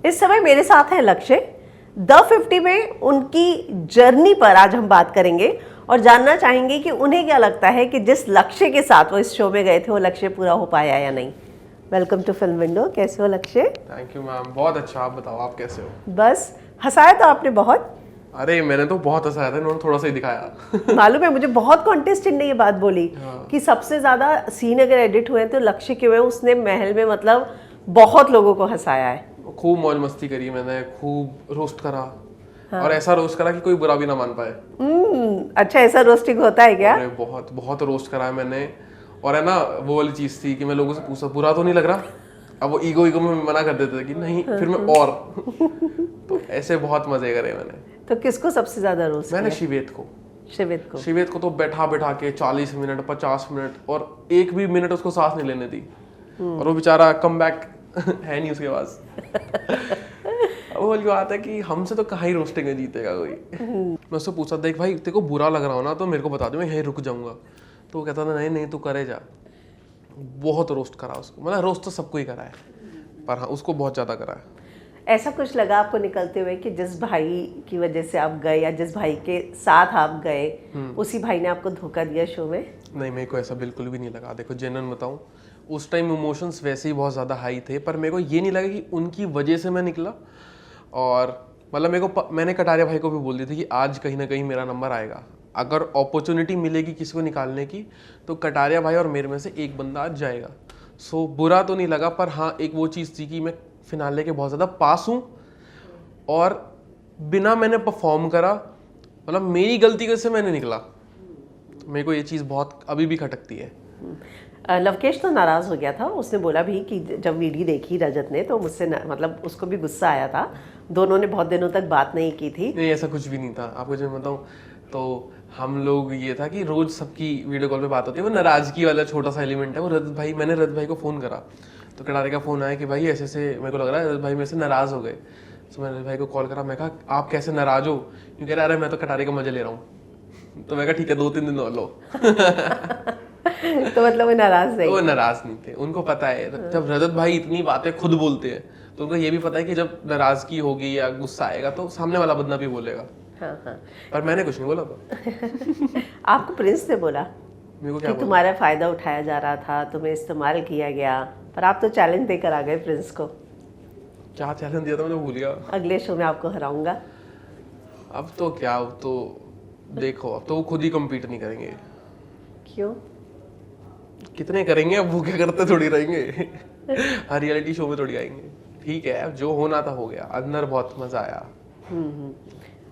इस समय मेरे साथ है लक्ष्य। द 50 में उनकी जर्नी पर आज हम बात करेंगे और जानना चाहेंगे कि उन्हें क्या लगता है कि जिस लक्ष्य के साथ वो इस शो में गए थे वो लक्ष्य पूरा हो पाया या नहीं। Welcome to film window. कैसे हो लक्ष्य? थैंक यू मैम, बहुत अच्छा। आप बताओ, आप कैसे हो? बस हंसाया तो आपने बहुत। अरे मैंने तो बहुत हंसाया था, इन्होंने थोड़ा सा ही दिखाया। मालूम है मुझे, बहुत कॉन्टेस्टेंट ने ये बात बोली कि सबसे ज्यादा सीन अगर एडिट हुए तो लक्ष्य के हुए। उसने महल में मतलब बहुत लोगों को हंसाया है। खूब मौज मस्ती करी मैंने, खूब रोस्ट करा। और ऐसा रोस्ट करा कि कोई बुरा भी ना मान पाए। अच्छा, ऐसा रोस्टिंग होता है क्या? अरे बहुत बहुत रोस्ट करा है मैंने। और है ना, वो वाली चीज थी कि मैं लोगों से पूछा बुरा तो नहीं लग रहा, अब वो ईगो में मना कर देते थे कि नहीं, फिर मैं और तो ऐसे बहुत मजे करे मैंने। तो किसको सबसे ज्यादा रोस्ट मैंने किया? शिवेत को तो बैठा बैठा के 40 मिनट 50 मिनट और एक भी मिनट उसको सांस नहीं लेने दी। और वो बेचारा कम बैक है नहीं उसके पास। अब वो बात है कि हमसे तो कहाँ ही रोस्टिंग है, जीतेगा कोई। मैं उससे पूछा, देख भाई तेरे को बुरा लग रहा हो ना तो मेरे को बता दो, मैं यहीं रुक जाऊंगा। तो वो कहता था नहीं नहीं तू करे जा। बहुत रोस्ट करा उसको, मतलब रोस्ट तो सबको ही करा है, पर हाँ उसको बहुत ज्यादा करा है। ऐसा कुछ लगा आपको निकलते हुए कि जिस भाई की वजह से आप गए या जिस भाई के साथ आप गए उसी भाई ने आपको धोखा दिया शो में? नहीं, मेरे को ऐसा बिल्कुल भी नहीं लगा। देखो जेन्युइन बताऊं, उस टाइम इमोशंस वैसे ही बहुत ज़्यादा हाई थे, पर मेरे को ये नहीं लगा कि उनकी वजह से मैं निकला। और मतलब मैंने कटारिया भाई को भी बोल दी थी कि आज कहीं ना कहीं मेरा नंबर आएगा, अगर अपॉर्चुनिटी मिलेगी किसी को निकालने की तो कटारिया भाई और मेरे में से एक बंदा आज जाएगा। सो बुरा तो नहीं लगा, पर हाँ एक वो चीज़ थी कि मैं फिनाले के बहुत ज़्यादा पास हूँ और बिना मैंने परफॉर्म करा, मतलब मेरी गलती कैसे मैंने निकला। मेरे को ये चीज़ बहुत अभी भी खटकती है। लवकेश तो नाराज हो गया था। उसने बोला भी कि जब वीडियो देखी रजत ने तो मुझसे मतलब उसको भी गुस्सा आया था। दोनों ने बहुत दिनों तक बात नहीं की थी। नहीं ऐसा कुछ भी नहीं था। आपको जो बताऊं तो हम लोग ये था कि रोज सबकी वीडियो कॉल पे बात होती है, वो नाराजगी वाला छोटा सा एलिमेंट है। वो मैंने रजत भाई को फ़ोन करा तो कटारे का फ़ोन आया कि भाई ऐसे ऐसे मेरे को लग रहा है रजत भाई मेरे से नाराज़ हो गए। तो मैंने रजत भाई को कॉल करा, मैं कहा आप कैसे नाराज़ हो? क्यों कह रहा अरे मैं तो कटारे का मजा ले रहा हूँ। तो मैं कहा ठीक है 2-3 दिन और लो। तो मतलब वो नाराज नहीं? वो नाराज नहीं थे, उनको पता है जब रजत भाई इतनी बातें खुद बोलते हैं तो उनको ये भी पता है कि जब नाराजगी होगी या गुस्सा आएगा तो सामने वाला बंदा भी बोलेगा। हाँ हाँ। पर मैंने कुछ नहीं बोला था। आपको प्रिंस ने बोला मेरे को कि क्या बोला? तुम्हारा फायदा उठाया जा रहा था, तुम्हें इस्तेमाल किया गया, पर आप तो चैलेंज देकर आ गए प्रिंस को। क्या चैलेंज दिया था मैं तो भूल गया। अगले शो में आपको हराऊंगा। अब तो क्या, अब तो देखो अब तो वो खुद ही कम्पीट नहीं करेंगे। क्यों? कितने करेंगे, अब वो क्या करते थोड़ी रहेंगे। हर रियलिटी शो में थोड़ी आएंगे। ठीक है, अब जो होना था हो गया। अंदर बहुत मजा आया।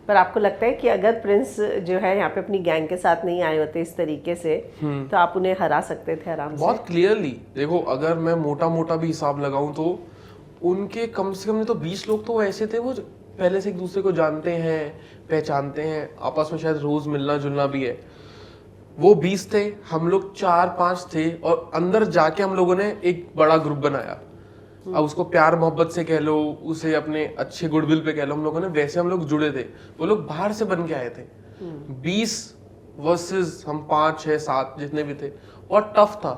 पर आपको लगता है कि अगर प्रिंस जो है यहाँ पे अपनी गैंग के साथ नहीं आए होते इस तरीके से तो आप उन्हें हरा सकते थे आराम से? बहुत क्लियरली। देखो अगर मैं मोटा मोटा भी हिसाब लगाऊं तो उनके कम से कम तो 20 लोग तो ऐसे थे वो पहले से एक दूसरे को जानते हैं, पहचानते हैं, आपस में शायद रोज मिलना जुलना भी है। वो 20 थे, हम लोग 4-5 थे और अंदर जाके हम लोगों ने एक बड़ा ग्रुप बनाया। अब उसको प्यार मोहब्बत से कह लो, उसे अपने अच्छे गुडविल पे कह लो, हम लोगों ने वैसे हम लोग जुड़े थे। वो लोग बाहर से बन के आए थे। 20 वर्सेस हम 5-6-7 जितने भी थे, और टफ था।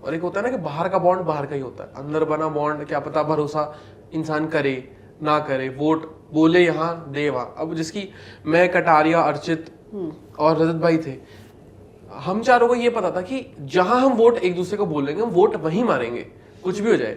और एक होता है ना कि बाहर का बॉन्ड बाहर का ही होता है, अंदर बना बॉन्ड क्या पता भरोसा इंसान करे ना करे, वोट बोले यहाँ दे वहाँ। अब जिसकी मैं कटारिया अर्चित और रजत भाई थे, हम चारों को ये पता था कि जहां हम वोट एक दूसरे को बोलेंगे हम वोट वहीं मारेंगे, कुछ भी हो जाए।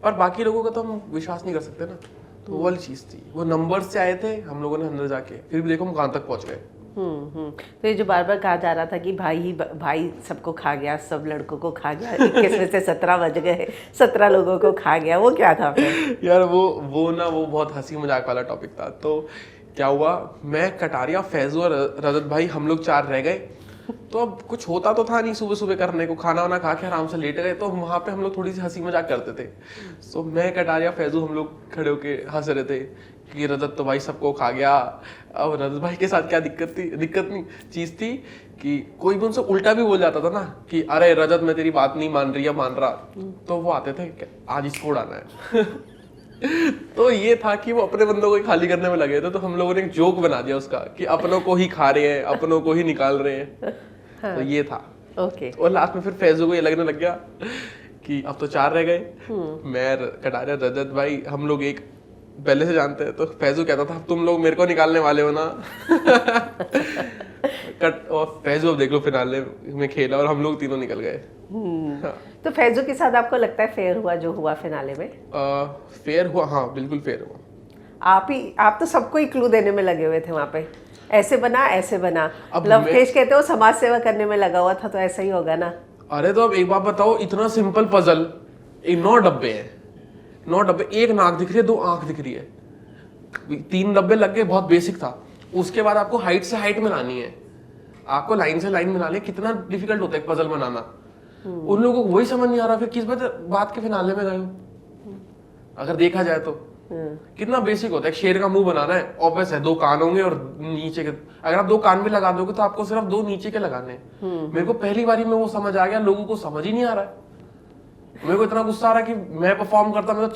पर बाकी लोगों का तो हम विश्वास नहीं कर सकते ना। तो वो वाली चीज थी। वो नंबर से आए थे, हम लोगों ने अंदर जाके फिर भी देखो हम कहां तक पहुंच गए। तो ये जो बार बार कहा जा रहा था कि भाई सबको खा गया, सब लड़कों को खा गया, 21 में से 17 बज गए, 17 लोगों को खा गया, वो क्या था फिर? यार वो ना वो बहुत हंसी मजाक वाला टॉपिक था। तो क्या हुआ, मैं कटारिया फैजू और रजत भाई हम लोग 4 रह गए। तो अब कुछ होता तो था नहीं सुबह सुबह करने को, खाना वाना खा के आराम से लेट गए। तो वहां पे हम लोग थोड़ी सी हंसी मजाक करते थे। सो मैं कटारिया फैजू हम लोग खड़े होके हंस रहे थे कि रजत तो भाई सबको खा गया। अब रजत भाई के साथ क्या दिक्कत नहीं चीज थी कि कोई भी उनसे उल्टा भी बोल जाता था ना कि अरे रजत मैं तेरी बात नहीं मान रही या मान रहा, तो वो आते थे आज इसको उड़ाना है। तो ये था कि वो अपने बंदों को ही खाली करने में लगे थे। तो हम लोगों ने एक जोक बना दिया उसका कि अपनों को ही खा रहे हैं, अपनों को ही निकाल रहे हैं। हाँ। तो ये था। ओके। और लास्ट में फिर फैजू को ये लगने लग गया कि अब तो 4 रह गए। मैं, कटारिया, रजत भाई, हम लोग एक पहले से जानते हैं। तो फैजू कहता था तुम लोग मेरे को निकालने वाले हो ना। और फैजू अब देख लो फिनाले में खेला और हम लोग तीनों निकल गए। हाँ। तो फैजू के साथ आपको लगता है फेयर हुआ जो हुआ फिनाले में? फेयर हुआ, हाँ बिल्कुल फेयर हुआ। आप तो सबको ही क्लू देने में लगे हुए थे वहां पे, ऐसे बना ऐसे बना। अब लवकेश कहते हो समाज सेवा करने में लगा हुआ था, तो ऐसा ही होगा ना। अरे तो अब एक बात बताओ, इतना सिंपल पजल, 9 डब्बे हैं, 9 डब्बे, एक नाक दिख रही है, 2 आंख दिख रही है, 3 डब्बे लग गए, बहुत बेसिक था। उसके बाद आपको हाइट से हाइट मिलानी है, आपको लाइन से लाइन मिलानी है। कितना डिफिकल्ट होता है एक पजल बनाना। उन लोगों को वही समझ नहीं आ रहा, फिर किस बात के फिनाले में गए हो? अगर देखा जाए तो कितना बेसिक होता है। एक शेर का मुंह बनाना है, ऑब्वियस है 2 कान होंगे और नीचे के, अगर आप 2 कान भी लगा दोगे तो आपको सिर्फ 2 नीचे के लगाने हैं। मेरे को पहली बारी में वो समझ आ गया, लोगों को समझ ही नहीं आ रहा है। मेरे को इतना गुस्सा आ रहा है कि मैं परफॉर्म करता, मैं तो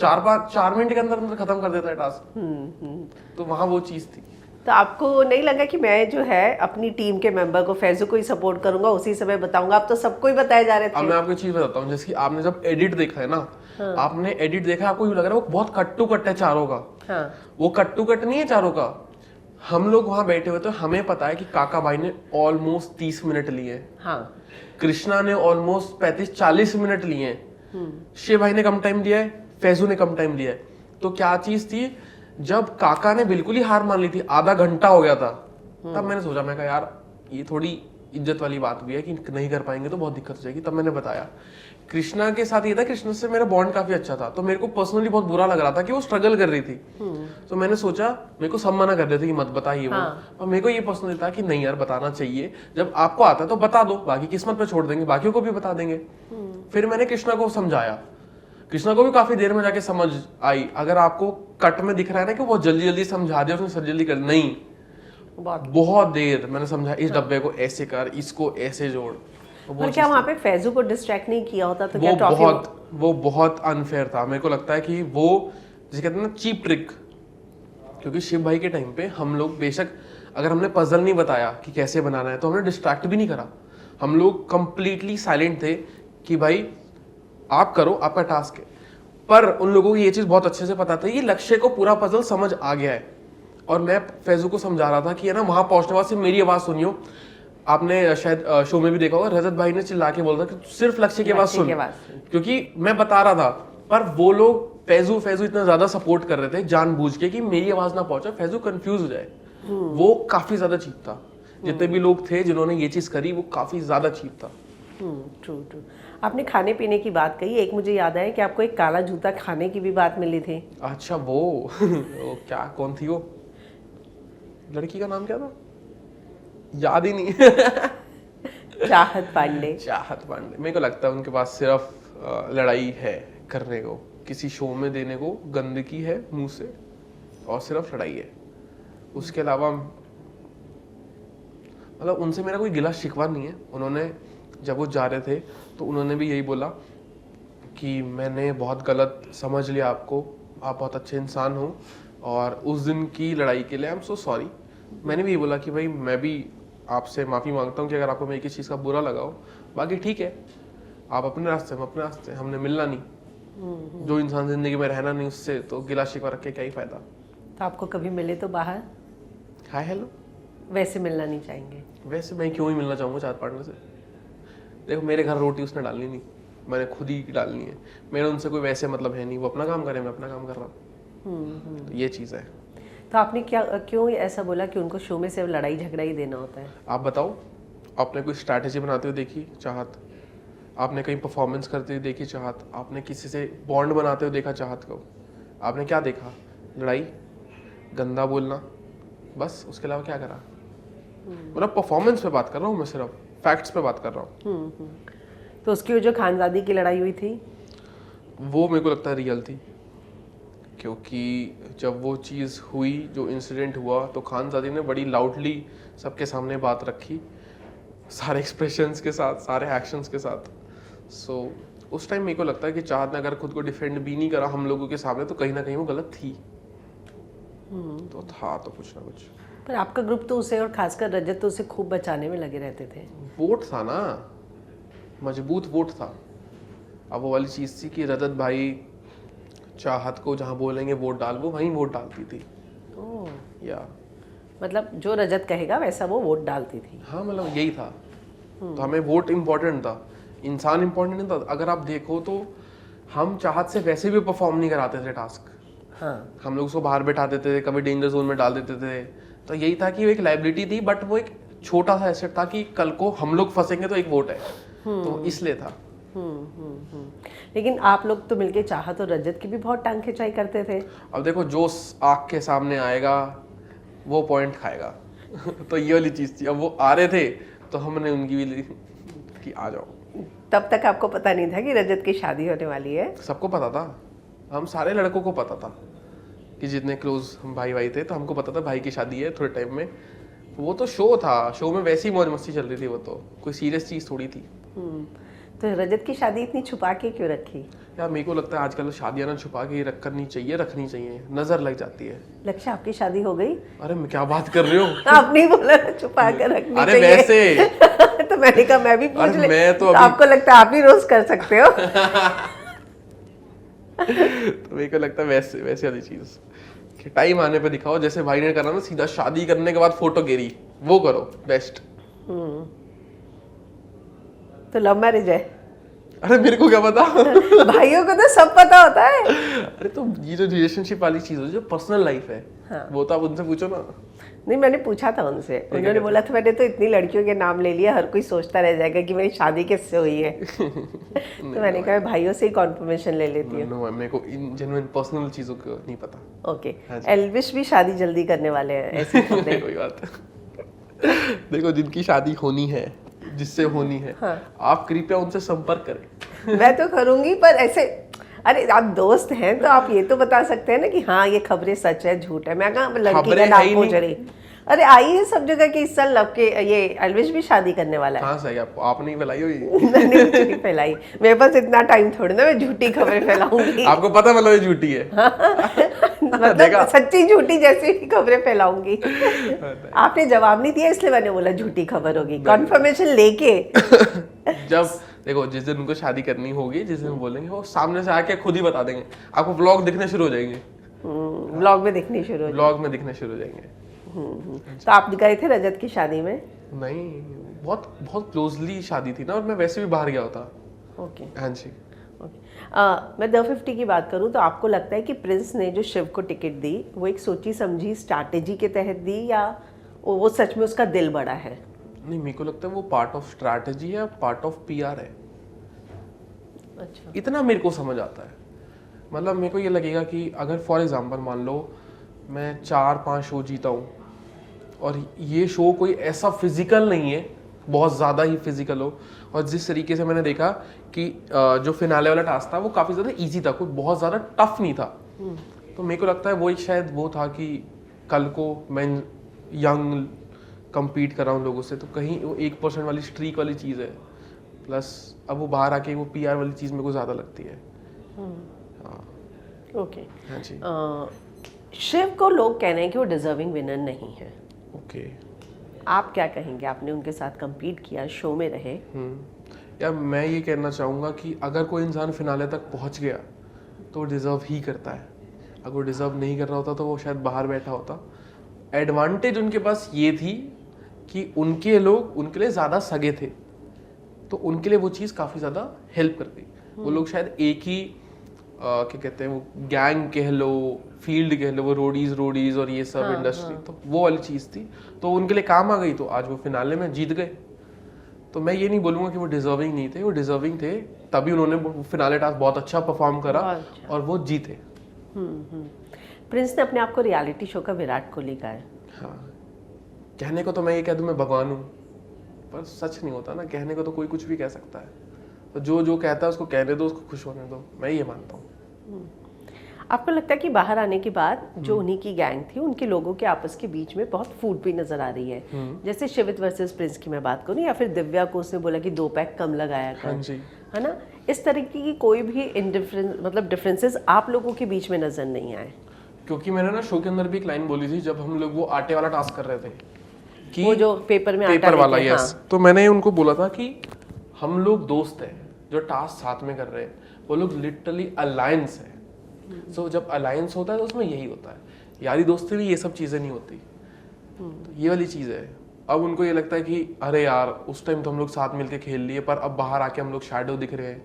4 मिनट के अंदर खत्म कर देता है टास्क। तो वहां वो चीज थी। तो आपको नहीं लगा कि मैं जो है अपनी टीम के मेंबर को, फैजू को ही सपोर्ट करूंगा, उसी समय बताऊंगा? आप तो सबको ही बताए जा रहे थे। अब मैं आपको चीज बताता हूँ, जैसे कि आपने जब एडिट देखा है ना, आपने एडिट देखा, आपको यूं लग रहा है वो बहुत कट टू कट है चारों का। हाँ। वो कट टू कट नहीं है चारों का। हम लोग वहां बैठे हुए तो हमें पता है कि काका भाई ने ऑलमोस्ट 30 मिनट लिए, हाँ। कृष्णा ने ऑलमोस्ट 35-40 मिनट लिए, शिव भाई ने कम टाइम लिया है, फैजू ने कम टाइम लिया है। तो क्या चीज थी, जब काका ने बिल्कुल ही हार मान ली थी, आधा घंटा हो गया था, तब मैंने सोचा, मैं कहा यार ये थोड़ी इज्जत वाली बात भी है कि नहीं कर पाएंगे तो बहुत दिक्कत हो जाएगी। तब मैंने बताया। कृष्णा के साथ ये था, कृष्णा से मेरा बॉन्ड काफी अच्छा था, तो मेरे को पर्सनली बहुत बुरा लग रहा था कि वो स्ट्रगल कर रही थी। तो मैंने सोचा, मेरे को सब मना कर रहे थे कि मत बताइए वो, और मेरे को ये पर्सनली था कि नहीं यार बताना चाहिए, जब आपको आता है तो बता दो, बाकी किस्मत पे छोड़ देंगे, बाकियों को भी बता देंगे। फिर मैंने कृष्णा को समझाया, कृष्णा को भी काफी देर में जाके समझ आई। अगर आपको कट में दिख रहा है ना कि वो जल्दी जल्दी समझा दिया, उसने जल्दी कर, नहीं, बहुत देर मैंने समझा, इस डब्बे को ऐसे कर, इसको ऐसे जोड़। और क्या वहाँ पे फैजू को डिस्ट्रैक्ट नहीं किया होता तो क्या वो बहुत अनफेयर था। मेरे को लगता है कि वो जिसे कहते हैं ना चीप ट्रिक, क्योंकि शिव भाई के टाइम पे हम लोग बेशक अगर हमने पजल नहीं बताया कि कैसे बनाना है तो हमने डिस्ट्रैक्ट भी नहीं करा। हम लोग कंप्लीटली साइलेंट थे कि भाई आप करो, आपका टास्क है। पर उन लोगों को ये चीज बहुत अच्छे से पता था, ये लक्ष्य को पूरा पजल समझ आ गया है। और मैं फैजू को समझा रहा था कि है ना, वहां पहुंचने बाद सिर्फ मेरी आवाज सुनियो। आपने शायद शो में भी देखा होगा, रजत भाई ने चिल्ला के बोला था कि सिर्फ लक्ष्य की आवाज सुन, क्योंकि मैं बता रहा था। पर वो लोग फैजू इतना ज्यादा सपोर्ट कर रहे थे जानबूझ के कि मेरी आवाज ना पहुंचे, फैजू कंफ्यूज हो जाए। वो काफी ज्यादा चीप था। जितने भी लोग थे जिन्होंने ये चीज करी, वो काफी ज्यादा चीप था। ट्रू। आपने खाने पीने की बात कही, एक मुझे याद आया कि आपको एक काला जूता खाने की भी बात मिली थी। अच्छा वो क्या, कौन थी वो लड़की का नाम क्या था, याद ही नहीं। चाहत पांडे। मेरे को लगता है उनके पास सिर्फ लड़ाई है करने को, किसी शो में देने को, गंदगी है मुंह से, और सिर्फ लड़ाई है। उसके अलावा मतलब उनसे मेरा कोई गिला शिकवा नहीं है। उन्होंने जब वो जा रहे थे तो उन्होंने भी यही बोला कि मैंने बहुत गलत समझ लिया आपको, आप बहुत अच्छे इंसान हो, और उस दिन की लड़ाई के लिए आई एम सो सॉरी। मैंने भी ये बोला कि भाई मैं भी आपसे माफ़ी मांगता हूँ कि अगर आपको मेरी किसी चीज़ का बुरा लगा हो, बाकी ठीक है, आप अपने रास्ते, हम अपने रास्ते, हमने मिलना नहीं। जो इंसान जिंदगी में रहना नहीं, उससे तो गिला शिकवा रख के क्या ही फायदा। तो आपको कभी मिले तो बाहर हाय हेलो, वैसे मिलना नहीं चाहेंगे? वैसे मैं क्यों ही मिलना चाहूँगा चार पार्टनर से। देखो मेरे घर रोटी उसने डालनी नहीं, मैंने खुद ही डालनी है। मेरा उनसे कोई वैसे मतलब है नहीं, वो अपना काम करे, मैं अपना काम कर रहा हूँ। तो ये चीज़ है। तो आपने क्यों ऐसा बोला कि उनको शो में सिर्फ लड़ाई झगड़ा ही देना होता है? आप बताओ, आपने कोई स्ट्रैटेजी बनाते हुए देखी चाहत? आपने कहीं परफॉर्मेंस करते हुए देखी चाहत? आपने किसी से बॉन्ड बनाते हुए देखा चाहत को? आपने क्या देखा? लड़ाई, गंदा बोलना, बस। उसके अलावा क्या करा? मतलब परफॉर्मेंस पे बात कर रहा हूँ मैं, सिर्फ फैक्ट्स पे बात कर रहा हूँ। तो उसकी जो खानजादी की लड़ाई हुई थी, वो मेरे को लगता है रियल थी, क्योंकि जब वो चीज़ हुई, जो इंसिडेंट हुआ, तो खानजादी ने बड़ी लाउडली सबके सामने बात रखी, सारे एक्सप्रेशंस के साथ, सारे एक्शंस के साथ। सो उस टाइम मेरे को लगता है कि चाहत ने अगर खुद को डिफेंड भी नहीं करा हम लोगों के सामने, तो कहीं ना कहीं वो गलत थी। तो था तो कुछ ना कुछ। पर आपका ग्रुप तो उसे, और खासकर रजत, तो उसे खूब बचाने में लगे रहते थे। वोट था ना, मजबूत वोट था। अब वो वाली चीज़ थी कि रजत भाई चाहत को जहाँ बोलेंगे वोट डाल, वो वहीं वोट डालती थी। या मतलब जो रजत कहेगा वैसा वो वोट डालती थी। हाँ, मतलब यही था। तो हमें वोट इम्पोर्टेंट था, इंसान इम्पोर्टेंट नहीं था। अगर आप देखो तो हम चाहत से वैसे भी परफॉर्म नहीं कराते थे टास्क। हाँ, हम लोग उसको बाहर बैठा देते थे, कभी डेंजर जोन में डाल देते थे। तो यही था कि वो एक लाइबिलिटी थी, बट वो एक छोटा सा एसेट था कि कल को हम लोग फंसेंगे तो एक वोट है, तो इसलिए था। लेकिन आप लोग तो मिलके चाहत और रजत की भी बहुत टांग खिंचाई करते थे। अब देखो, जो आग के सामने आएगा वो पॉइंट खाएगा। तो ये वाली चीज थी। अब वो आ रहे थे तो हमने उनकी भी ली कि आ जाओ। तब तक आपको पता नहीं था कि रजत की शादी होने वाली है? सबको पता था, हम सारे लड़कों को पता था कि जितने क्लोज हम भाई थे, तो हमको पता था भाई की शादी है थोड़े टाइम में। वो तो शो था, शो में वैसी मौज मस्ती चल रही थी, वो तो कोई सीरियस चीज थोड़ी थी। तो रजत की शादी इतनी छुपा के क्यों रखी? यार मेरे को लगता है आजकल शादियां ना छुपा के रखनी चाहिए, नजर लग जाती है। लक्ष्य, आपकी शादी हो गई? अरे मैं क्या बात कर रही हूँ? आपने ही बोला ना छुपा कर रखनी अरे चाहिए। वैसे तो मैंने कहा मैं भी पूछ ले। मैं तो तो आपको लगता है आप ही रोज कर सकते हो? तो मेरे को लगता है वैसे वाली चीज कि टाइम आने पे दिखाओ, जैसे भाई ने करा ना, सीधा शादी करने के बाद फोटो गिरी, वो करो बेस्ट। तो लव मैरिज है? अरे मेरे को क्या पता। भाइयों को तो सब पता होता है। अरे तो ये जो रिलेशनशिप वाली चीज है, जो पर्सनल लाइफ है, हाँ। वो तो आप उनसे पूछो ना। नहीं, मैंने पूछा था उनसे, उन्होंने बोला था मैंने तो इतनी लड़कियों के नाम ले लिया, हर कोई सोचता रह जाएगा कि मेरी शादी किससे हुई है। तो मैंने कहा भाइयों से ही कॉन्फर्मेशन ले लेती हूँ। मेरे को इन जेन्युइन पर्सनल चीजों को नहीं पता। ओके, एल्विश भी शादी जल्दी करने वाले हैं, ऐसी खबरें। कोई बात है। देखो, जिनकी शादी होनी है, जिससे होनी है, आप कृपया उनसे संपर्क करें। मैं तो करूंगी, पर ऐसे, अरे आप दोस्त हैं तो आप ये तो बता सकते हैं ना कि हाँ ये खबरें सच है झूठ है। मैं कहाँ लड़की का नाम पूछ रही। अरे आई है सब जगह कि इस साल लव के ये एल्विश भी शादी करने वाला है। हाँ सही, आपने नहीं फैलाई हुई। मैंने कुछ नहीं फैलाई, मेरे पास इतना टाइम थोड़ी ना मैं झूठी खबरें फैलाऊंगी। आपको पता मतलब ये झूठी है। मतलब सच्ची झूठी जैसी खबरें फैलाऊंगी। आपने जवाब नहीं दिया इसलिए मैंने बोला झूठी खबर होगी, कन्फर्मेशन लेके। जब देखो, जिस दिन उनको शादी करनी होगी, जिस दिन बोलेंगे, वो सामने से आके खुद ही बता देंगे आपको। व्लॉग दिखने शुरू हो जाएंगे, व्लॉग में दिखने शुरू हो व्लॉग में दिखने शुरू हो जाएंगे। तो आप गए थे रजत की शादी में? नहीं, बहुत बहुत क्लोजली शादी थी ना, और मैं वैसे भी बाहर गया होता। ओके, हाँ जी। मैं द 50 की बात करूं तो आपको लगता है कि प्रिंस ने जो शिव को टिकट दी वो एक सोची समझी स्ट्रैटेजी के तहत दी, या वो सच में उसका दिल बड़ा है? नहीं, मेरे को लगता है वो पार्ट ऑफ स्ट्रैटेजी है, पार्ट ऑफ पीआर है। अच्छा, इतना मेरे को समझ आता है। मतलब मेरे को ये लगेगा कि अगर फॉर एग्जांपल मान लो मैं 4-5 शो जीता हूँ, और ये शो कोई ऐसा फिजिकल नहीं है, बहुत ज़्यादा ही फिजिकल हो, और जिस तरीके से मैंने देखा कि जो फिनाले वाला टास्क था वो काफ़ी ज़्यादा इजी था, कोई बहुत ज़्यादा टफ नहीं था। तो मेरे को लगता है वो एक शायद वो था कि कल को मैं यंग compete कर रहा हूँ लोगों से, तो कहीं वो 1% वाली स्ट्रीक वाली चीज़ है, प्लस अब वो बाहर आके वो पीआर वाली चीज़ मेरे को ज़्यादा लगती है। ओके। हाँ जी। शिव को लोग कह रहे हैं कि वो डिजर्विंग विनर नहीं है। ओके। आप क्या कहेंगे? आपने उनके साथ compete किया, शो में रहे। या मैं ये कहना चाहूँगा कि अगर कोई इंसान फिनाले तक पहुँच गया तो डिज़र्व ही करता है। अगर वो डिज़र्व नहीं कर रहा होता तो वो शायद बाहर बैठा होता। एडवांटेज उनके पास ये थी कि उनके लोग उनके लिए ज़्यादा सगे थे, तो उनके लिए वो चीज़ काफ़ी ज़्यादा हेल्प कर गई। वो लोग शायद एक ही क्या कहते हैं, वो गैंग कह लो, फील्ड कह लो, वो रोडीज और ये सब इंडस्ट्री, तो वो वाली चीज़ थी, तो उनके लिए काम आ गई, तो आज वो फिनाले में जीत गए। तो मैं ये नहीं बोलूँगा कि वो डिजर्विंग नहीं थे, वो डिजर्विंग थे, तभी उन्होंने फिनाले टास्क बहुत अच्छा परफॉर्म करा और वो जीते। प्रिंस ने अपने आप को रियलिटी शो का विराट कोहली कहा है। हाँ, कहने को तो मैं ये कह दूँ मैं भगवान हूँ, पर सच नहीं होता ना। कहने को तो कोई कुछ भी कह सकता है, तो जो कहता है उसको कहने दो, उसको खुश होने दो, मैं ये मानता हूँ। आपको लगता है कि बाहर आने के बाद जो उन्हीं की गैंग थी, उनके लोगों के आपस के बीच में बहुत फूट भी नजर आ रही है? जैसे शिवित वर्सेस प्रिंस की मैं बात करूँ, या फिर दिव्या को उसने बोला कि 2 पैक कम लगाया कर, हाँ जी। है ना? इस तरीके की कोई भी मतलब डिफरेंसेस आप लोगों के बीच में नजर नहीं आए? क्योंकि मैंने ना शो के अंदर भी एक लाइन बोली थी, जब हम लोग वो आटे वाला टास्क कर रहे थे, कि वो जो पेपर में पेपर वाला, यस, तो मैंने उनको बोला था कि हम लोग दोस्त हैं, जो टास्क साथ में कर रहे हैं, वो लोग लिटरली अलायंस है। सो जब अलायंस होता है तो उसमें यही होता है, यारी दोस्ती में ये सब चीज़ें नहीं होती। तो ये वाली चीज़ है। अब उनको ये लगता है कि अरे यार उस टाइम तो हम लोग साथ मिलके खेल लिए, पर अब बाहर आके हम लोग शैडो दिख रहे हैं,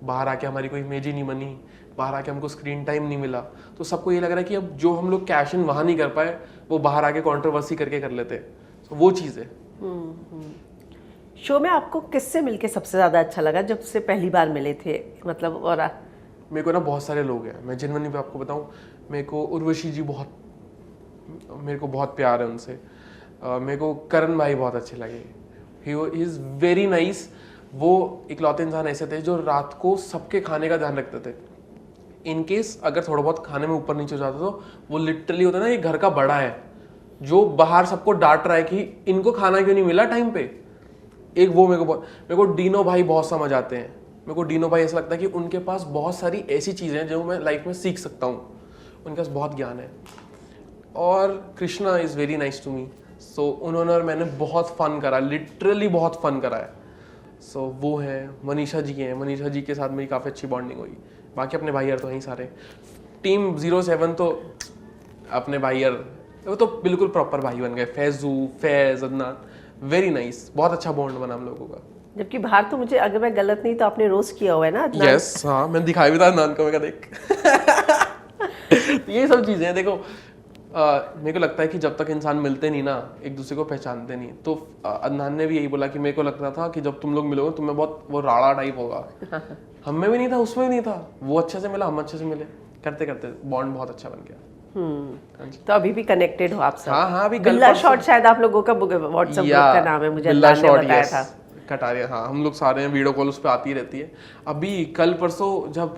बाहर आके हमारी कोई इमेज ही नहीं बनी, बाहर आके हमको स्क्रीन टाइम नहीं मिला। तो सबको ये लग रहा है कि अब जो हम लोग कैश इन वहाँ नहीं कर पाए, वो बाहर आके कंट्रोवर्सी करके कर लेते। तो वो चीज़ है। शो में आपको किससे मिलके सबसे ज़्यादा अच्छा लगा जब से पहली बार मिले थे, मतलब? और मेरे को ना बहुत सारे लोग हैं, मैं जेन्युइनली पे आपको बताऊं, मेरे को उर्वशी जी बहुत, मेरे को बहुत प्यार है उनसे। मेरे को करण भाई बहुत अच्छे लगे, ही इज़ वेरी नाइस। वो इकलौते इंसान ऐसे थे जो रात को सबके खाने का ध्यान रखते थे। इन केस अगर थोड़ा बहुत खाने में ऊपर नीचे हो जाता तो वो लिटरली होता है ना, ये घर का बड़ा है जो बाहर सबको डांट रहा है कि इनको खाना क्यों नहीं मिला टाइम पे। एक वो मेरे को डीनो भाई बहुत समझ आते हैं। मेरे को डीनो भाई ऐसा लगता है कि उनके पास बहुत सारी ऐसी चीज़ें हैं जो मैं लाइफ में सीख सकता हूँ, उनके पास बहुत ज्ञान है। और Krishna is very nice to me. So उन्होंने और मैंने बहुत फन करा, लिटरली बहुत फन करा है। सो वो है मनीषा जी हैं, मनीषा जी के साथ मेरी काफ़ी अच्छी बॉन्डिंग हुई। बाकी अपने भाई यार तो वहीं सारे, टीम 07 तो अपने भाई यार वो तो बिल्कुल प्रॉपर भाई बन गए। फैज़, अदनान, वेरी नाइस, बहुत अच्छा बॉन्ड बना हम लोगों का। जबकि बाहर तो मुझे, अगर मैं गलत नहीं तो आपने रोस्ट किया हुआ है ना अदनान? यस, हाँ मैंने दिखाया भी था अदनान को, मैं देख ये सब चीज़ें देखो, मेरे को लगता है कि जब तक इंसान मिलते नहीं ना, एक दूसरे को पहचानते नहीं, तो अदनान ने भी यही बोला कि मेरे को लगता था कि जब तुम लोग मिलोगे तुम्हें बहुत वो राड़ा टाइप होगा। हम में भी नहीं था, उसमें भी नहीं था। वो अच्छे से मिला, हम अच्छे से मिले, करते करते बॉन्ड बहुत अच्छा बन गया। तो अभी भी कनेक्टेड हो आप सब? हाँ, अभी बिल्ला शॉट शायद आप लोगों का व्हाट्सएप ग्रुप का नाम है, मुझे अदनान ने बताया था। कटारिया, हाँ हम लोग सारे हैं, वीडियो कॉल उस पर आती रहती है। अभी कल परसों जब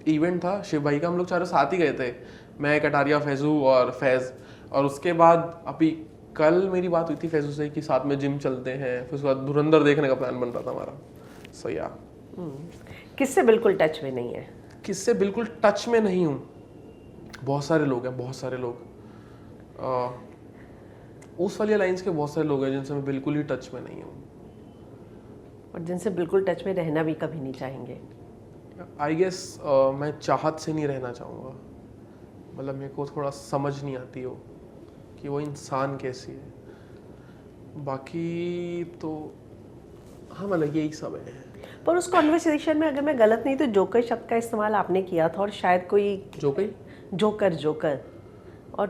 इवेंट था शिव भाई का, हम लोग चारों साथ ही गए थे, मैं, कटारिया, फैजू और फैज़। और उसके बाद अभी कल मेरी बात हुई थी फैजू से कि साथ में जिम चलते हैं, फिर उसके बाद धुरंधर देखने का प्लान बन रहा था हमारा। सो या किससे बिल्कुल टच में नहीं है? किससे बिल्कुल टच में नहीं हूँ? बहुत सारे लोग हैं, बहुत सारे लोग। उस वाली अलाइंस के बहुत सारे लोग हैं जिनसे मैं बिल्कुल ही टच में नहीं हूँ, और जिनसे बिल्कुल टच में रहना भी कभी नहीं चाहेंगे। आई गेस मैं चाहत से नहीं रहना चाहूँगा। मतलब मेरे को थोड़ा समझ नहीं आती हो कि वो इंसान कैसी है। बाकी तो हाँ, मतलब यही सब है। पर उस कॉन्वर्सेशन में अगर मैं गलत नहीं तो जोकर शब्द का इस्तेमाल आपने किया था, और शायद कोई जोकर और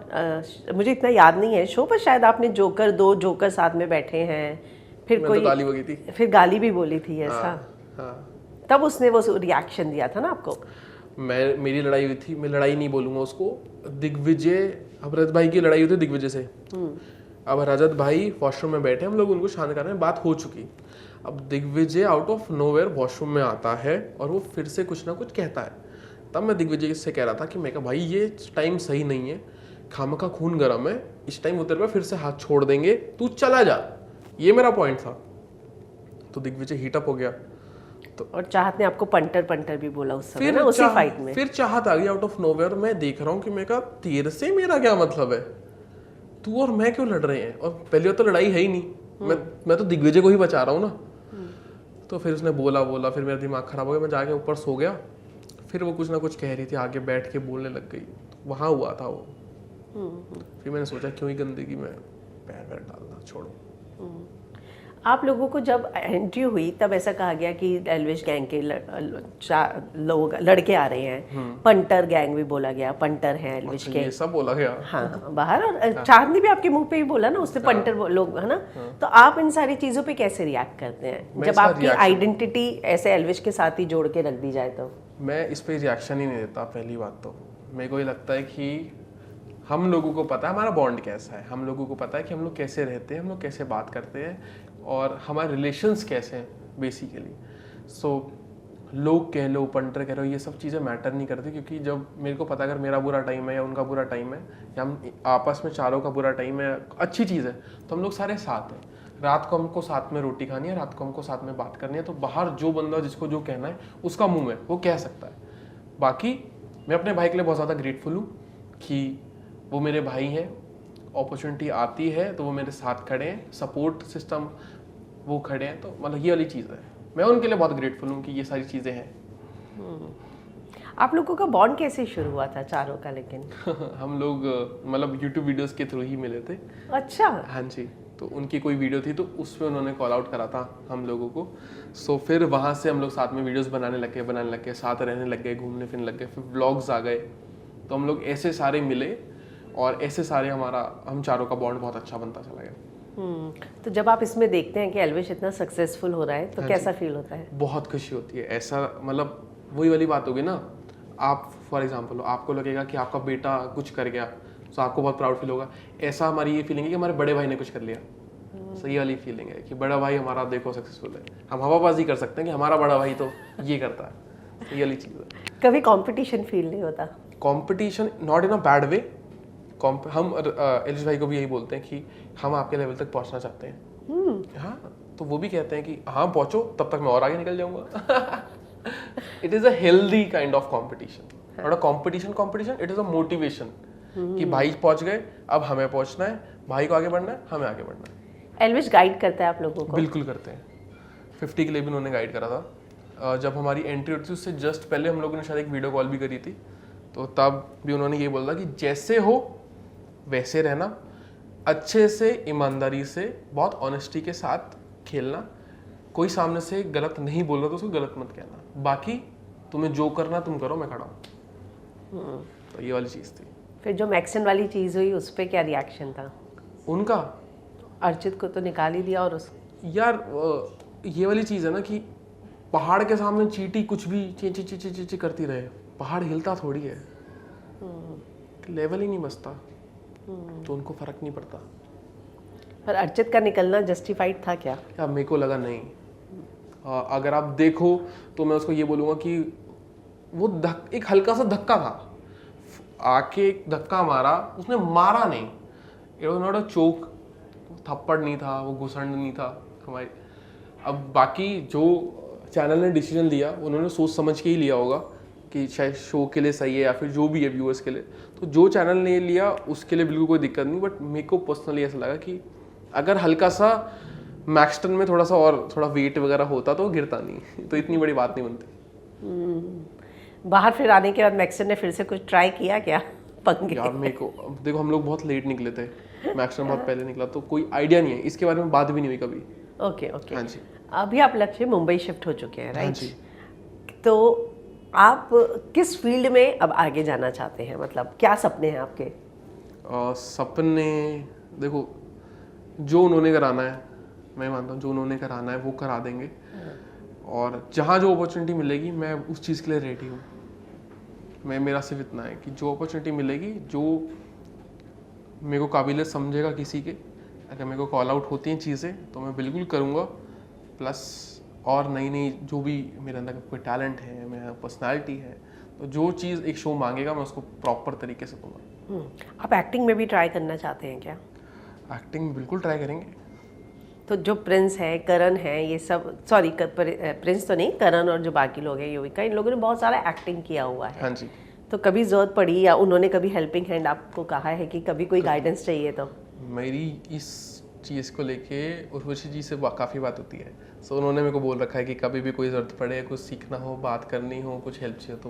मुझे इतना याद नहीं है शो पर, शायद आपने जोकर, दो जोकर साथ में बैठे हैं, फिर कोई तो गाली बकी थी, फिर गाली भी बोली थी ऐसा। हाँ। तब उसने वो रिएक्शन दिया था ना आपको? मेरी लड़ाई हुई थी, मैं लड़ाई नहीं बोलूँगा उसको, दिग्विजय, अब रजत भाई की लड़ाई हुई थी दिग्विजय से। अब रजत भाई वॉशरूम में बैठे, हम लोग उनको शांत कर रहे हैं, बात हो चुकी। अब Digvijay out of nowhere washroom में आता है और वो फिर से कुछ ना कुछ कहता है। तब मैं दिग्विजय से कह रहा था कि मैं कहा भाई ये टाइम सही नहीं है, खामखा खून गर्म है, इस टाइम उतर पे फिर से हाथ छोड़ देंगे, तू चला जा। ये मेरा पॉइंट था। तो दिग्विजय हीटअप हो गया। तो और चाहत ने आपको पंटर भी बोला उस समय ना, उसी फाइट में। फिर चाहत आ गई आउट ऑफ नोवेयर। मैं देख रहा हूँ कि मैं कहा तेरे से मेरा क्या मतलब है, तू और मैं क्यों लड़ रहे हैं, और पहले तो लड़ाई है ही नहीं, मैं तो दिग्विजय को ही बचा रहा हूँ ना। तो फिर उसने बोला, फिर मेरा दिमाग खराब हो गया, मैं जाके ऊपर सो गया। फिर वो कुछ ना कुछ कह रही थी, आगे बैठ के बोलने लग गई, वहाँ हुआ था वो। फिर मैंने सोचा क्यों ही गंदगी में पैर डालना, छोड़ो। आप लोगों को जब एंट्री हुई तब ऐसा कहा गया कि एल्विश गैंग के लोग लड़के आ रहे हैं, पंटर गैंग भी बोला गया, पंटर हैं एल्विश के, ये सब बोला गया हाँ बाहर। और चाहत ने भी आपके मुंह पे ही बोला ना, उसने पंटर लोग, है ना। तो आप इन सारी चीजों पे कैसे रिएक्ट करते हैं जब आपकी आइडेंटिटी ऐसे एल्विश के साथ ही जोड़ के रख दी जाए? तो मैं इस पे रिएक्शन ही नहीं देता। पहली बात तो मेरे को ये लगता है कि हम लोगों को पता है हमारा बॉन्ड कैसा है, हम लोगों को पता है कि हम लोग कैसे रहते हैं, हम लोग कैसे बात करते हैं, और हमारे रिलेशंस कैसे हैं बेसिकली। सो लोग कह लो, पंटर कह लो, ये सब चीज़ें मैटर नहीं करती, क्योंकि जब मेरे को पता अगर मेरा बुरा टाइम है या उनका बुरा टाइम है, या हम आपस में चारों का बुरा टाइम है, अच्छी चीज़ है, तो हम लोग सारे साथ हैं। रात को हमको साथ में रोटी खानी है, रात को हमको साथ में बात करनी है, तो बाहर जो बंदा जिसको जो कहना है उसका मुंह है वो कह सकता है। बाकी मैं अपने भाई के लिए बहुत ज़्यादा ग्रेटफुल हूँ कि वो मेरे भाई हैं, अपॉर्चुनिटी आती है तो वो मेरे साथ खड़े हैं, सपोर्ट सिस्टम वो खड़े हैं, तो मतलब ये वाली चीज़ है। मैं उनके लिए बहुत ग्रेटफुल हूँ कि ये सारी चीज़ें हैं। आप लोगों का बॉन्ड कैसे शुरू हुआ था चारों का लेकिन? हम लोग मतलब यूट्यूब वीडियोस के थ्रू ही मिले थे। अच्छा। हाँ जी, तो उनकी कोई वीडियो थी तो उसमें उन्होंने कॉल आउट करा था हम लोगों को। सो फिर वहाँ से हम लोग साथ में वीडियोस बनाने लग गए, साथ रहने लग गए, घूमने फिरने लग गए, फिर व्लॉग्स आ गए। तो हम लोग ऐसे सारे मिले और ऐसे सारे हम चारों का बॉन्ड बहुत अच्छा बनता चला गया। तो जब आप इसमें देखते हैं कि एल्विश इतना सक्सेसफुल हो रहा है तो हाँ कैसा फील होता है? बहुत खुशी होती है। ऐसा मतलब वही वाली बात होगी ना, आप फॉर एग्जांपल आपको लगेगा कि आपका बेटा कुछ कर गया तो आपको बहुत प्राउड फील होगा। ऐसा हमारी ये फीलिंग है कि हमारे बड़े भाई ने कुछ कर लिया। सही वाली फीलिंग है कि बड़ा भाई हमारा देखो सक्सेसफुल है। हम हवाबाजी कर सकते हैं कि हमारा बड़ा भाई तो ये करता है। सही वाली चीज़ है। कभी कंपटीशन फील नहीं होता? Competition not in a bad way. हम एलिश भाई को भी यही बोलते हैं कि हम आपके लेवल तक पहुंचना चाहते हैं। हाँ, तो वो भी कहते हैं कि हाँ पहुंचो, तब तक मैं और आगे निकल जाऊंगा। It is a healthy kind of competition, not a competition, it is a motivation कि भाई पहुंच गए, अब हमें पहुंचना है, भाई को आगे बढ़ना है, हमें आगे बढ़ना है। एल्विश गाइड करता है आप लोगों को? बिल्कुल करते हैं। 50 के लिए भी उन्होंने गाइड करा था। जब हमारी एंट्री होती थी उससे जस्ट पहले हम लोगों ने शायद एक वीडियो कॉल भी करी थी, तो तब भी उन्होंने ये बोला कि जैसे हो वैसे रहना, अच्छे से, ईमानदारी से, बहुत ऑनेस्टी के साथ खेलना, कोई सामने से गलत नहीं बोल रहा तो उसको गलत मत कहना, बाकी तुम्हें जो करना तुम करो, मैं खड़ा हूँ। तो ये वाली चीज़ थी। फिर जो मैक्सन वाली चीज़ हुई उस पर क्या रिएक्शन था उनका? अर्चित को तो निकाल ही दिया और यार ये वाली चीज़ है ना कि पहाड़ के सामने चींटी कुछ भी ची ची ची ची ची ची करती रहे, पहाड़ हिलता थोड़ी है, लेवल ही नहीं बसता, तो उनको फर्क नहीं पड़ता। पर अर्चित का निकलना जस्टिफाइड था क्या? यार मेरे को लगा नहीं। अगर आप देखो तो मैं उसको ये बोलूँगा कि वो एक हल्का सा धक्का था, आके एक धक्का मारा, उसने मारा नहीं, इट वाज नॉट अ चोक, थप्पड़ नहीं था, वो घुसंड नहीं था हमारी। अब बाकी जो चैनल ने डिसीजन लिया उन्होंने सोच समझ के ही लिया होगा कि शायद शो के लिए सही है या फिर जो भी है व्यूअर्स के लिए, तो जो चैनल ने लिया उसके लिए बिल्कुल कोई दिक्कत नहीं। बट मेरे को पर्सनली ऐसा लगा कि अगर हल्का सा मैक्सटन में थोड़ा सा और थोड़ा वेट वगैरह होता तो गिरता नहीं, तो इतनी बड़ी बात नहीं बनती। बाहर फिर आने के बाद मैक्सन ने फिर से कुछ ट्राई किया क्या पंगे? यार मेरे को देखो, हम लोग बहुत लेट निकले थे, मैक्सटन बहुत पहले निकला, तो कोई आइडिया नहीं है, इसके बारे में बात भी नहीं हुई कभी। Okay okay. हाँ जी। अभी आप लक्ष्य मुंबई शिफ्ट हो चुके हैं, राइट? हाँ जी। तो आप किस फील्ड में अब आगे जाना चाहते हैं, मतलब क्या सपने हैं आपके? सपने देखो, जो उन्होंने कराना है, मैं मानता हूँ जो उन्होंने कराना है वो करा देंगे, और जहाँ जो अपॉर्चुनिटी मिलेगी मैं उस चीज़ के लिए रेडी हूँ। मेरा सिर्फ इतना है कि जो अपॉर्चुनिटी मिलेगी, जो मेरे को काबिलियत समझेगा किसी के, अगर मेरे को कॉल आउट होती हैं चीज़ें तो मैं बिल्कुल करूँगा। प्लस और नई नई जो भी मेरे अंदर कोई टैलेंट है, मेरा पर्सनालिटी है, तो जो चीज़ एक शो मांगेगा मैं उसको प्रॉपर तरीके से दूंगा। आप एक्टिंग में भी ट्राई करना चाहते हैं क्या? एक्टिंग बिल्कुल ट्राई करेंगे। तो जो प्रिंस है, करण है, ये सब, सॉरी प्रिंस तो नहीं, करण और जो बाकी लोग हैं युविका, इन लोगों ने बहुत सारा एक्टिंग किया हुआ है। हाँ जी। तो कभी जरूरत पड़ी या उन्होंने कभी हेल्पिंग हैंड आपको कहा है कि कभी कोई गाइडेंस चाहिए तो? मेरी इस चीज़ को लेके उर्वशी जी से काफ़ी बात होती है, सो उन्होंने मेरे को बोल रखा है कि कभी भी कोई ज़रूरत पड़े, कुछ सीखना हो, बात करनी हो, कुछ हेल्प चाहिए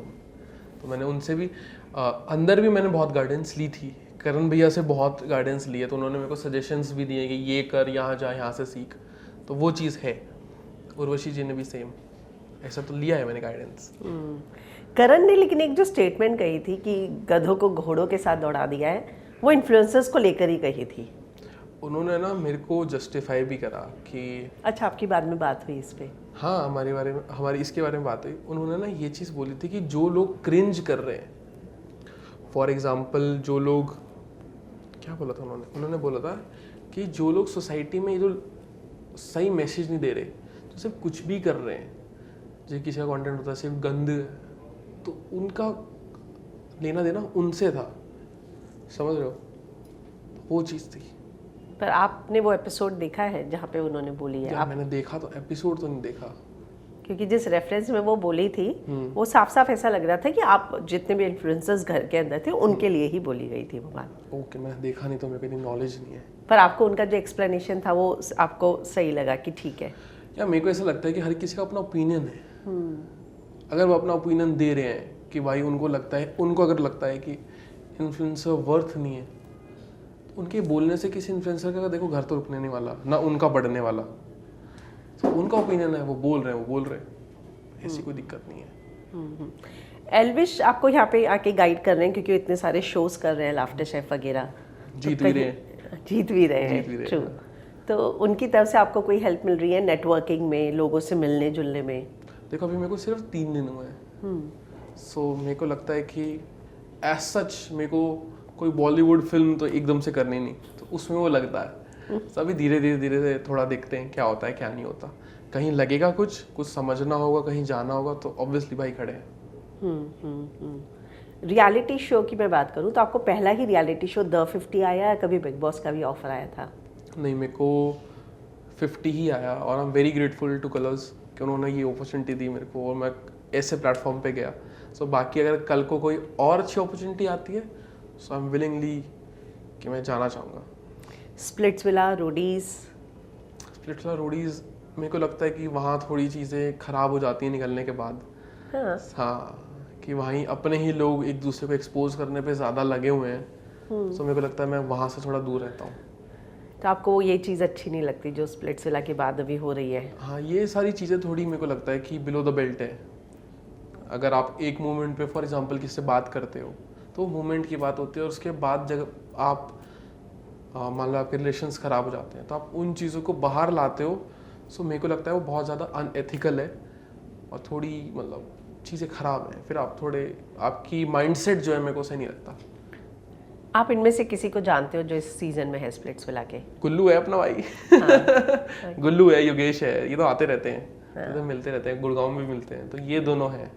तो मैंने उनसे भी अंदर भी मैंने बहुत गाइडेंस ली थी, करण भैया से बहुत गाइडेंस ली है, तो उन्होंने मेरे को सजेशंस भी दिए कि ये कर, यहाँ जा, यहाँ से सीख, तो वो चीज़ है। उर्वशी जी ने भी सेम ऐसा तो लिया है मैंने गाइडेंस। करण ने लेकिन एक जो स्टेटमेंट कही थी कि गधों को घोड़ों के साथ दौड़ा दिया है, वो इन्फ्लुएंसर्स को लेकर ही कही थी। उन्होंने ना मेरे को जस्टिफाई भी करा कि अच्छा, आपकी बाद में बात हुई इस पे? हाँ, हमारी इसके बारे में बात हुई। उन्होंने ना ये चीज़ बोली थी कि जो लोग क्रिंज कर रहे हैं, फॉर एग्जाम्पल जो लोग, क्या बोला था उन्होंने बोला था कि जो लोग सोसाइटी में जो सही मैसेज नहीं दे रहे, तो सिर्फ कुछ भी कर रहे हैं, जो किसी का कंटेंट होता है सिर्फ गंद, तो उनका लेना देना उनसे था, समझ रहे हो, वो चीज़ थी। पर आपने वो एपिसोड देखा है जहाँ पे उन्होंने बोली है? मैंने देखा तो एपिसोड तो नहीं देखा, क्योंकि जिस रेफरेंस में वो बोली थी वो साफ साफ ऐसा लग रहा था कि आप जितने भी इन्फ्लुएंसर्स घर के अंदर थे उनके लिए ही बोली गई थी वो बात। ओके, मैं देखा नहीं तो मेरे को इतनी नॉलेज नहीं है। पर आपको उनका जो एक्सप्लेनेशन था वो आपको सही लगा कि ठीक है? या मेरे को ऐसा लगता है कि हर किसी का अपना ओपिनियन है। अगर वो अपना ओपिनियन दे रहे हैं कि भाई उनको अगर लगता है कि इन्फ्लुएंसर वर्थ नहीं है, तो उनके बोलने से किसी इन्फ्लुएंसर का देखो घर तो रुकने नहीं वाला, ना उनका बढ़ने वाला। तो उनका ओपिनियन है, वो बोल रहे हैं, ऐसी कोई दिक्कत नहीं है। एल्विश आपको यहाँ पे आके गाइड कर रहे हैं क्योंकि इतने सारे शोज कर रहे हैं, लाफ्टर शेफ वगैरह, जीत भी रहे हैं। ट्रू। तो उनकी तरफ से आपको कोई हेल्प मिल रही है नेटवर्किंग में, लोगों से मिलने जुलने में? देखो अभी मेरे को सिर्फ 3 दिन हुए हैं, सो मेरे को लगता है कि एज सच मेरे को कोई बॉलीवुड फिल्म तो एकदम से करनी नहीं, तो उसमें वो लगता है। सभी धीरे धीरे थोड़ा देखते हैं क्या होता है क्या नहीं होता। कहीं लगेगा कुछ समझना होगा, कहीं जाना होगा, तो ऑब्वियसली भाई खड़े हैं। रियलिटी शो की मैं बात करूं तो आपको पहला ही रियलिटी शो द 50 आया या कभी बिग बॉस का भी ऑफर आया था? नहीं, मेरे को 50 ही आया और I am very grateful two colours कि उन्होंने ये अपॉर्चुनिटी दी मेरे को और मैं ऐसे प्लेटफॉर्म पे गया। सो बाकी अगर कल को कोई और अच्छी अपॉर्चुनिटी आती है सो आई एम विलिंगली कि मैं जाना चाहूँगा। स्प्लिट्सविला, रोडीज मेरे को लगता है कि वहाँ थोड़ी चीज़ें ख़राब हो जाती हैं निकलने के बाद। हाँ, कि वहीं अपने ही लोग एक दूसरे को एक्सपोज करने पे ज़्यादा लगे हुए हैं। सो मेरे को लगता है मैं वहाँ से थोड़ा दूर रहता हूँ। तो आपको ये चीज़ अच्छी नहीं लगती जो स्प्लिट्सविला के बाद अभी हो रही है? हाँ, ये सारी चीज़ें थोड़ी मेरे को लगता है कि बिलो द बेल्ट है। अगर आप एक मोमेंट पे फॉर एग्जांपल किससे बात करते हो तो मोमेंट की बात होती है, और उसके बाद जब आप मान लो आपके रिलेशंस ख़राब हो जाते हैं तो आप उन चीज़ों को बाहर लाते हो। सो मेरे को लगता है वो बहुत ज़्यादा अनएथिकल है और थोड़ी मतलब चीज़ें ख़राब हैं। फिर आप थोड़े आपकी माइंडसेट जो है मेरे को सही नहीं लगता। आप इनमें से किसी को जानते हो जो इस सीजन में है स्प्लिट्सविला के? गुल्लू है अपना भाई। हाँ। गुल्लू है, योगेश है, ये तो आते रहते हैं। हाँ। ये तो मिलते रहते हैं, गुड़गांव में भी मिलते हैं, तो ये दोनों हैं।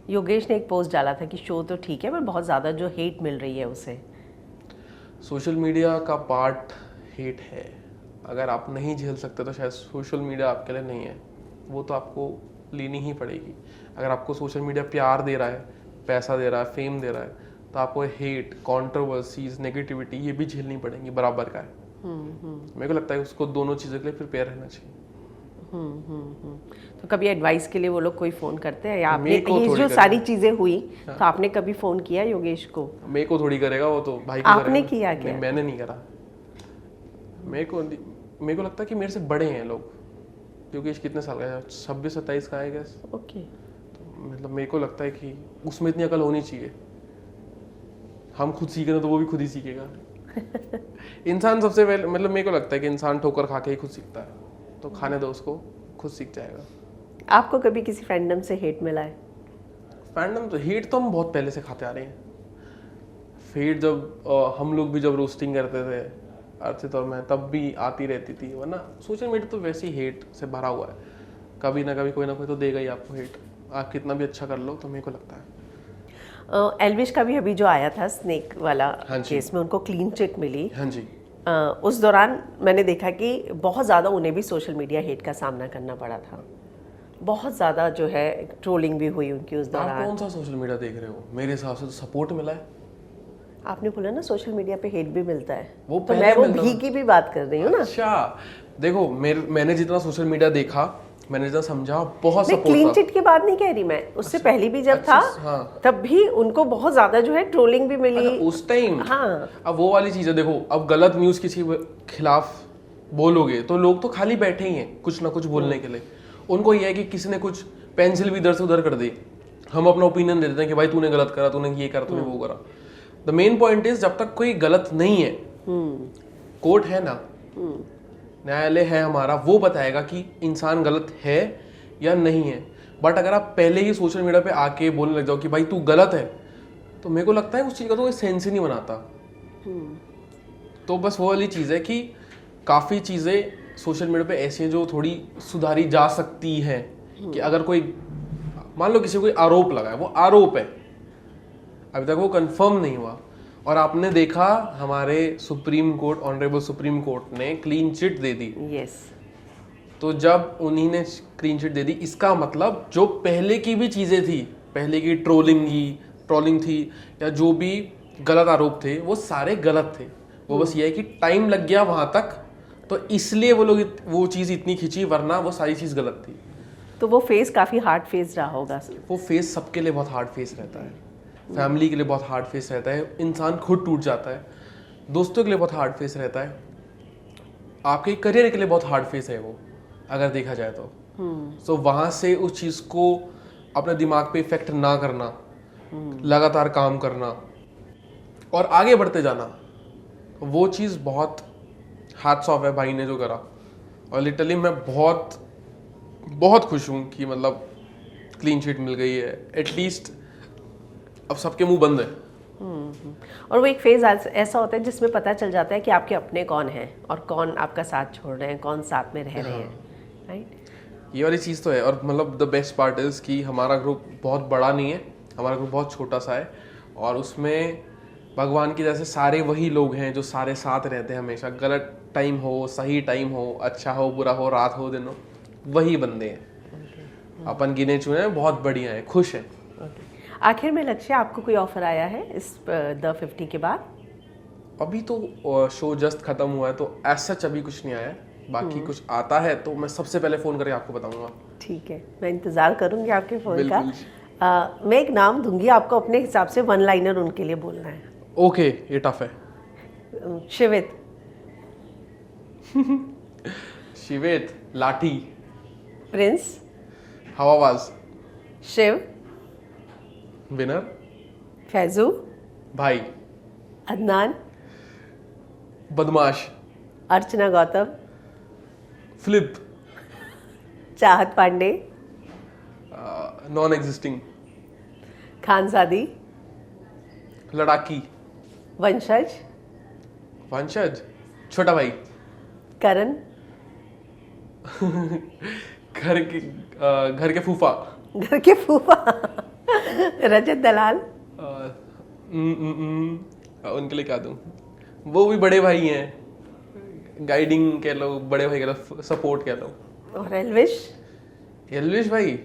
योगेश ने एक पोस्ट डाला था कि शो तो ठीक है पर बहुत ज़्यादा जो हेट मिल रही है उसे। सोशल मीडिया का पार्ट हेट है। अगर आप नहीं झेल सकते तो शायद सोशल मीडिया आपके लिए नहीं है, वो तो आपको लेनी ही पड़ेगी। अगर आपको सोशल मीडिया प्यार दे रहा है, पैसा दे रहा है, फेम दे रहा है, तो आपको हेट, कंट्रोवर्सीज, नेगेटिविटी ये भी झेलनी पड़ेंगी, बराबर का है। मेरे को लगता है उसको दोनों चीज़ों के लिए प्रिपेयर रहना चाहिए। तो कभी एडवाइस के लिए वो लोग कोई फ़ोन करते हैं या आपने ये जो सारी चीज़ें हुई तो आपने कभी फ़ोन किया योगेश को? मेरे को थोड़ी करेगा वो, तो भाई को आपने किया क्या? मैंने नहीं करा। मेरे को लगता है कि मेरे से बड़े हैं लोग। योगेश कितने साल का है? 26-27 का है गैस। ओके। तो मतलब मेरे को लगता है कि उसमें इतनी अकल होनी चाहिए। हम खुद सीखे तो वो भी खुद ही सीखेगा। इंसान सबसे पहले मतलब मेरे को लगता है कि इंसान ठोकर खा के ही खुद सीखता है, तो खाने दो उसको, खुद सीख जाएगा। आपको कभी किसी फैंडम से हेट मिला है? फैंडम तो हेट तो हम बहुत पहले से खाते आ रहे हैं। हेट जब हम लोग भी जब रोस्टिंग करते थे अर्चित और मैं, तब भी आती रहती थी, वरना सोशल मीडिया तो वैसे ही हेट से भरा हुआ है। कभी ना कभी कोई ना कोई तो देगा ही आपको हेट, आप कितना भी अच्छा कर लो। तो मेरे को लगता है एल्विश का भी अभी जो आया था स्नेक वाला केस में उनको क्लीन चिट मिली। हाँ जी। उस दौरान मैंने देखा कि बहुत ज़्यादा उन्हें भी सोशल मीडिया हेट का सामना करना पड़ा था। बहुत ज़्यादा जो है ट्रोलिंग भी हुई उनकी उस दौरान। आप कौन सा सोशल मीडिया देख रहे हो? मेरे हिसाब से तो सपोर्ट मिला है। आपने बोला ना सोशल मीडिया पे हेट भी मिलता है, वो तो मैं वो भी की भी बात कर रही हूँ ना। अच्छा, देखो मैंने जितना सोशल मीडिया देखा, मैंने जितना समझा, बहुत सपोर्ट था। क्लीन चिट की बात नहीं कह रही मैं, उससे पहले भी जब था तब भी उनको बहुत ज्यादा जो है ट्रोलिंग भी मिली। उस टाइम। हाँ। अब वो वाली चीज है, देखो अब गलत न्यूज किसी के खिलाफ बोलोगे तो लोग तो खाली बैठे ही हैं कुछ ना कुछ बोलने के लिए। उनको ये है कि किसी ने कुछ पेंसिल भी इधर से उधर कर दी, हम अपना ओपिनियन दे देते हैं कि भाई तूने गलत करा, तूने ये करा, तूने वो करा। द मेन पॉइंट इज जब तक कोई गलत नहीं है, कोर्ट है ना, न्यायालय है हमारा, वो बताएगा कि इंसान गलत है या नहीं है। बट अगर आप पहले ही सोशल मीडिया पे आके बोलने लग जाओ कि भाई तू गलत है, तो मेरे को लगता है उस चीज़ का तो कोई सेंस ही नहीं बनाता। तो बस वो वाली चीज़ है कि काफ़ी चीज़ें सोशल मीडिया पे ऐसी हैं जो थोड़ी सुधारी जा सकती है। कि अगर कोई मान लो किसी को कोई आरोप लगा है, वो आरोप है, अभी तक वो कंफर्म नहीं हुआ, और आपने देखा हमारे supreme court, honourable supreme court ने क्लीन चिट दे दी। यस। तो जब उन्हीं ने क्लीन चिट दे दी, इसका मतलब जो पहले की भी चीज़ें थी, पहले की ट्रोलिंग थी या जो भी गलत आरोप थे, वो सारे गलत थे। वो बस ये है कि टाइम लग गया वहाँ तक, तो इसलिए वो लोग वो चीज़ इतनी खिंची, वरना वो सारी चीज़ गलत थी। तो वो फेज काफी हार्ड फेज रहा होगा। वो फेस सबके लिए बहुत हार्ड फेस रहता है, फैमिली के लिए बहुत हार्ड फेस रहता है, इंसान खुद टूट जाता है, दोस्तों के लिए बहुत हार्ड फेस रहता है, आपके करियर के लिए बहुत हार्ड फेस है वो, अगर देखा जाए तो। सो वहाँ से उस चीज़ को अपने दिमाग पे इफेक्ट ना करना, लगातार काम करना और आगे बढ़ते जाना, वो चीज़ बहुत हैट्स ऑफ है भाई ने जो करा। और लिटरली मैं बहुत बहुत खुश हूँ कि मतलब क्लीन शीट मिल गई है, एटलीस्ट अब सबके मुंह बंद है। और वो एक फेज ऐसा होता है जिसमें पता चल जाता है कि आपके अपने कौन हैं और कौन आपका साथ छोड़ रहे हैं, कौन साथ में रह रहे हैं, राइट। ये वाली चीज़ तो है। और मतलब द बेस्ट पार्ट इज़ कि हमारा ग्रुप बहुत बड़ा नहीं है, हमारा ग्रुप बहुत छोटा सा है, और उसमें भगवान की जैसे सारे वही लोग हैं जो सारे साथ रहते हैं हमेशा, गलत टाइम हो, सही टाइम हो, अच्छा हो, बुरा हो, रात हो, दिन हो, वही बंदे हैं। अपन गिने चुने हैं, बहुत बढ़िया है, खुश हैं। आखिर में लक्ष्य, आपको कोई ऑफर आया है इस द 50 के बाद? अभी तो शो जस्ट खत्म हुआ है, तो ऐसा सच अभी कुछ नहीं आया है। बाकी कुछ आता है तो मैं सबसे पहले फ़ोन करके आपको बताऊंगा। ठीक है, मैं इंतज़ार करूंगी आपके फ़ोन का। बिल्कुल। मैं एक नाम दूंगी, आपको अपने हिसाब से वन लाइनर उनके लिए बोलना है। ओके, ये टफ है। शिवित। शिवेत, लाठी। प्रिंस। हवाबाज। शिव। विनर। फैजू। भाई। अदनान। बदमाश। Archana Gautam. Flip. Chahat Pandey. Non existing. Khanzadi. लड़ाकी। वंशज। वंशज, छोटा भाई। करण। घर के फूफा। घर के फूफा। रजत दलाल। उनके लिए क्या दूं, वो भी बड़े भाई हैं, गाइडिंग कह लो, बड़े भाई कह लो, सपोर्ट कह लो। और एल्विश। एल्विश भाई,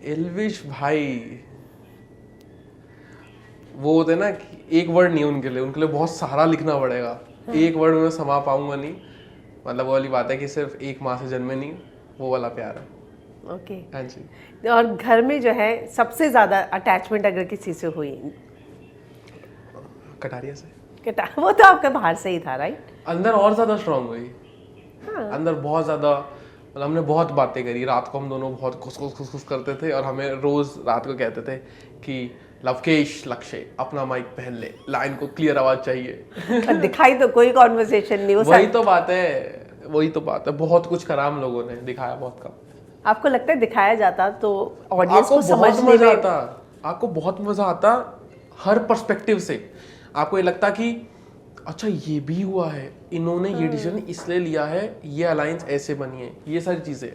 एल्विश भाई वो होते ना कि एक वर्ड नहीं है उनके लिए बहुत सारा लिखना पड़ेगा। एक वर्ड में समा पाऊंगा नहीं, मतलब वो वाली बात है कि सिर्फ एक माँ से जन्मे नहीं, वो वाला प्यार है। ओके। हाँ जी। और घर में जो है सबसे ज्यादा अटैचमेंट अगर किसी से हुई? कटारिया से। वो तो आपका बाहर से ही था, राइट? अंदर और ज्यादा स्ट्रांग हुई। अंदर बहुत ज्यादा, मतलब हमने बहुत बातें करी। रात को हम दोनों बहुत खुस करते थे, और हमें रोज रात को कहते थे कि लवकेश, लक्ष्य अपना माइक पहन ले, लाइन को क्लियर आवाज चाहिए। दिखाई तो कोई कॉन्वर्सेशन नहीं हो। वही तो बात है, बहुत कुछ करा हम लोगों ने, दिखाया बहुत कम। आपको लगता है दिखाया जाता तो ऑडियंस को आपको बहुत समझने मजा में? आता, आपको बहुत मजा आता हर पर्सपेक्टिव से। आपको ये लगता कि अच्छा ये भी हुआ है, इन्होंने ये डिसीजन इसलिए लिया है, ये अलायंस ऐसे बनी है, ये सारी चीजें।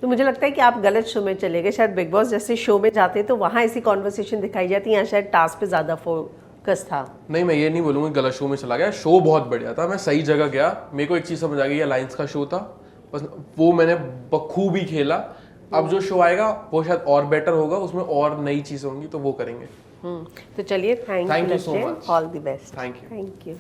तो मुझे लगता है कि आप गलत शो में चले गए। शायद बिग बॉस जैसे शो में जाते तो वहाँ ऐसी कॉन्वर्सेशन दिखाई जाती, यहाँ शायद टास्क पे ज्यादा फोकस था। नहीं, मैं ये नहीं बोलूंगा गलत शो में चला गया, शो बहुत बढ़िया था, मैं सही जगह गया। मेरे को एक चीज समझ आ गई, अलायंस का शो था, बस वो मैंने बखूबी खेला। अब जो शो आएगा वो शायद और बेटर होगा, उसमें और नई चीजें होंगी, तो वो करेंगे। तो चलिए, thank you so much. All the best. Thank you. Thank you.